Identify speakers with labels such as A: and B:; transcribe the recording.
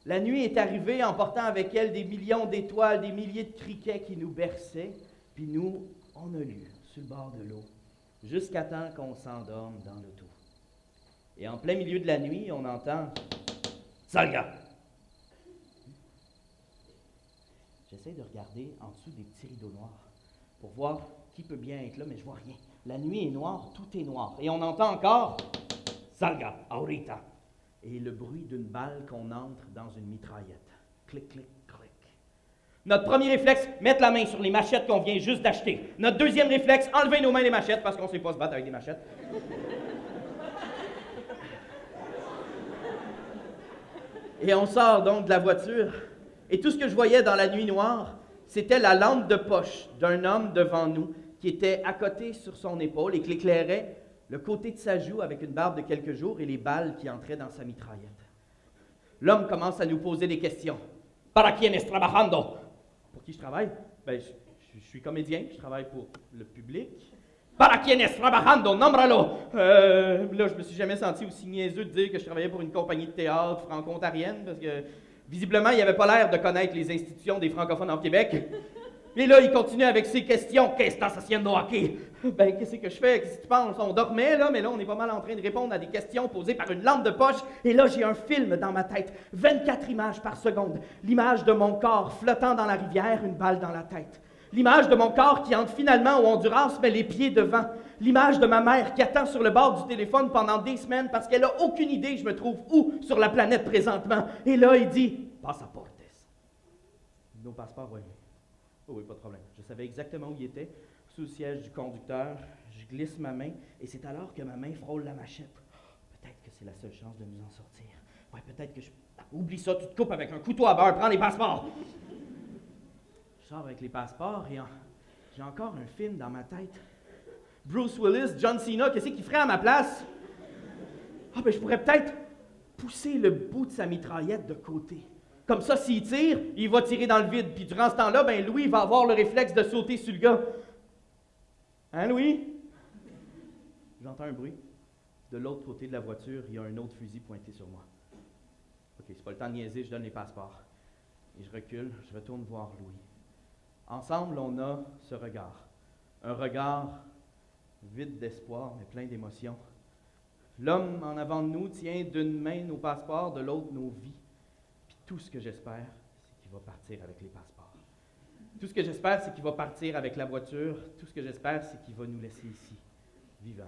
A: La nuit est arrivée en portant avec elle des millions d'étoiles, des milliers de criquets qui nous berçaient, puis nous, on a lu sur le bord de l'eau, jusqu'à temps qu'on s'endorme dans l'auto. Et en plein milieu de la nuit, on entend « Sale gars! » J'essaie de regarder en dessous des petits rideaux noirs pour voir qui peut bien être là, mais je vois rien. La nuit est noire, tout est noir. Et on entend encore « Sale gars, ahorita! » Et le bruit d'une balle qu'on entre dans une mitraillette. Clic, clic, clic. Notre premier réflexe, mettre la main sur les machettes qu'on vient juste d'acheter. Notre deuxième réflexe, enlever nos mains les machettes parce qu'on ne sait pas se battre avec des machettes. Et on sort donc de la voiture. Et tout ce que je voyais dans la nuit noire, c'était la lampe de poche d'un homme devant nous qui était à côté sur son épaule et qui éclairait le côté de sa joue avec une barbe de quelques jours et les balles qui entraient dans sa mitraillette. L'homme commence à nous poser des questions. « Para quién es trabajando? » Pour qui je travaille? Ben, je suis comédien, je travaille pour le public. « Para quién es trabajando? Nómbralo! » Là, je me suis jamais senti aussi niaiseux de dire que je travaillais pour une compagnie de théâtre franco-ontarienne parce que, visiblement, il n'avait pas l'air de connaître les institutions des francophones au Québec. Et là, il continue avec ses questions. « Qu'est-ce que estás haciendo aquí? » Ben, qu'est-ce que je fais? Qu'est-ce que tu penses? On dormait, là, mais là, on est pas mal en train de répondre à des questions posées par une lampe de poche. Et là, j'ai un film dans ma tête. 24 images par seconde. L'image de mon corps flottant dans la rivière, une balle dans la tête. L'image de mon corps qui entre finalement au Honduras, mais les pieds devant. L'image de ma mère qui attend sur le bord du téléphone pendant des semaines parce qu'elle n'a aucune idée je me trouve où sur la planète présentement. Et là, il dit « Passaportes. » Nos passeports, oui. Oh oui, pas de problème. Je savais exactement où il était, sous le siège du conducteur. Je glisse ma main et c'est alors que ma main frôle la machette. Peut-être que c'est la seule chance de nous en sortir. Ouais, peut-être que je... Oublie ça, tu te coupes avec un couteau à beurre, prends les passeports. Je sors avec les passeports et j'ai encore un film dans ma tête. Bruce Willis, John Cena, qu'est-ce qu'il ferait à ma place? Ah, ben je pourrais peut-être pousser le bout de sa mitraillette de côté. Comme ça, s'il tire, il va tirer dans le vide. Puis durant ce temps-là, ben Louis va avoir le réflexe de sauter sur le gars. Hein, Louis? J'entends un bruit. De l'autre côté de la voiture, il y a un autre fusil pointé sur moi. OK, c'est pas le temps de niaiser, je donne les passeports. Et je recule, je retourne voir Louis. Ensemble, on a ce regard. Un regard vide d'espoir, mais plein d'émotions. L'homme en avant de nous tient d'une main nos passeports, de l'autre nos vies. Tout ce que j'espère, c'est qu'il va partir avec les passeports. Tout ce que j'espère, c'est qu'il va partir avec la voiture. Tout ce que j'espère, c'est qu'il va nous laisser ici, vivants.